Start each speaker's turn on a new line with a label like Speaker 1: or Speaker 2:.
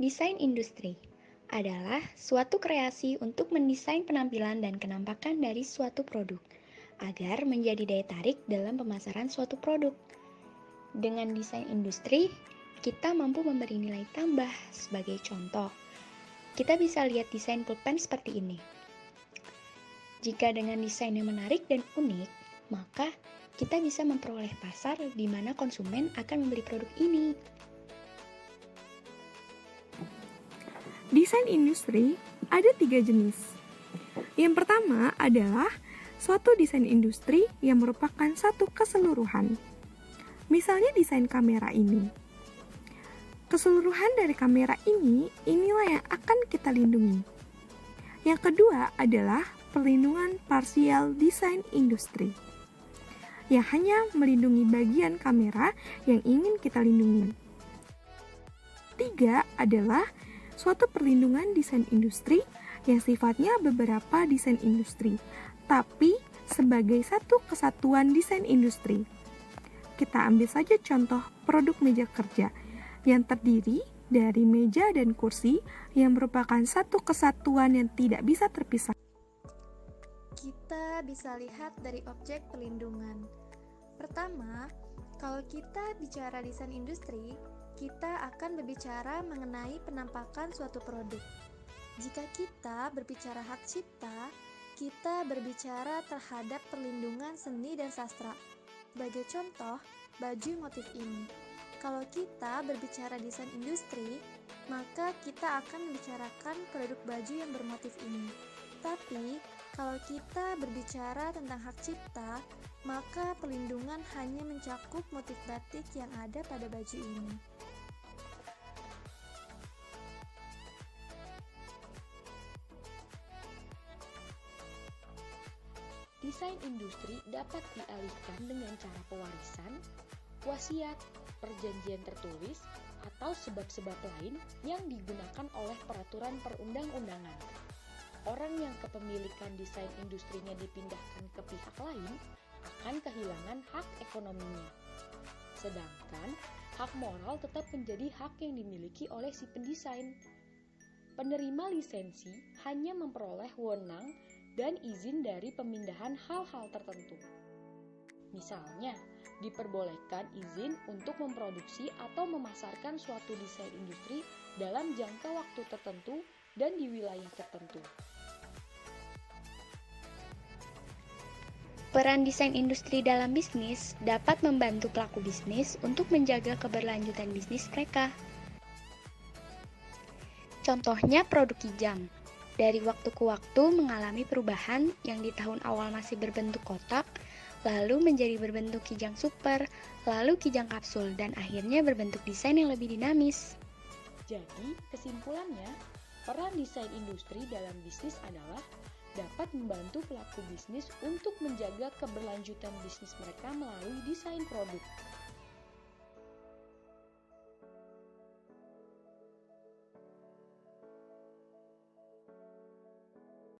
Speaker 1: Desain industri adalah suatu kreasi untuk mendesain penampilan dan kenampakan dari suatu produk agar menjadi daya tarik dalam pemasaran suatu produk. Dengan desain industri, kita mampu memberi nilai tambah. Sebagai contoh, kita bisa lihat desain pulpen seperti ini. Jika dengan desain yang menarik dan unik, maka kita bisa memperoleh pasar di mana konsumen akan membeli produk ini.
Speaker 2: Desain industri ada 3 jenis. Yang pertama adalah suatu desain industri yang merupakan satu keseluruhan. Misalnya desain kamera ini. Keseluruhan dari kamera inilah yang akan kita lindungi. Yang kedua adalah perlindungan parsial desain industri, yang hanya melindungi bagian kamera yang ingin kita lindungi. Tiga adalah suatu perlindungan desain industri yang sifatnya beberapa desain industri, tapi sebagai satu kesatuan desain industri. Kita ambil saja contoh produk meja kerja yang terdiri dari meja dan kursi yang merupakan satu kesatuan yang tidak bisa terpisah.
Speaker 3: Kita bisa lihat dari objek perlindungan. Pertama, kalau kita bicara desain industri, kita akan berbicara mengenai penampakan suatu produk. Jika kita berbicara hak cipta, kita berbicara terhadap perlindungan seni dan sastra. Sebagai contoh, baju motif ini. Kalau kita berbicara desain industri, maka kita akan membicarakan produk baju yang bermotif ini. Tapi, kalau kita berbicara tentang hak cipta, maka perlindungan hanya mencakup motif batik yang ada pada baju ini.
Speaker 4: Desain industri dapat dialihkan dengan cara pewarisan, wasiat, perjanjian tertulis, atau sebab-sebab lain yang digunakan oleh peraturan perundang-undangan. Orang yang kepemilikan desain industrinya dipindahkan ke pihak lain akan kehilangan hak ekonominya. Sedangkan hak moral tetap menjadi hak yang dimiliki oleh si pendesain. Penerima lisensi hanya memperoleh wewenang dan izin dari pemindahan hal-hal tertentu. Misalnya, diperbolehkan izin untuk memproduksi atau memasarkan suatu desain industri dalam jangka waktu tertentu dan di wilayah tertentu.
Speaker 1: Peran desain industri dalam bisnis dapat membantu pelaku bisnis untuk menjaga keberlanjutan bisnis mereka. Contohnya produk kijang. Dari waktu ke waktu mengalami perubahan yang di tahun awal masih berbentuk kotak, lalu menjadi berbentuk kijang super, lalu kijang kapsul, dan akhirnya berbentuk desain yang lebih dinamis.
Speaker 4: Jadi, kesimpulannya, peran desain industri dalam bisnis adalah dapat membantu pelaku bisnis untuk menjaga keberlanjutan bisnis mereka melalui desain produk.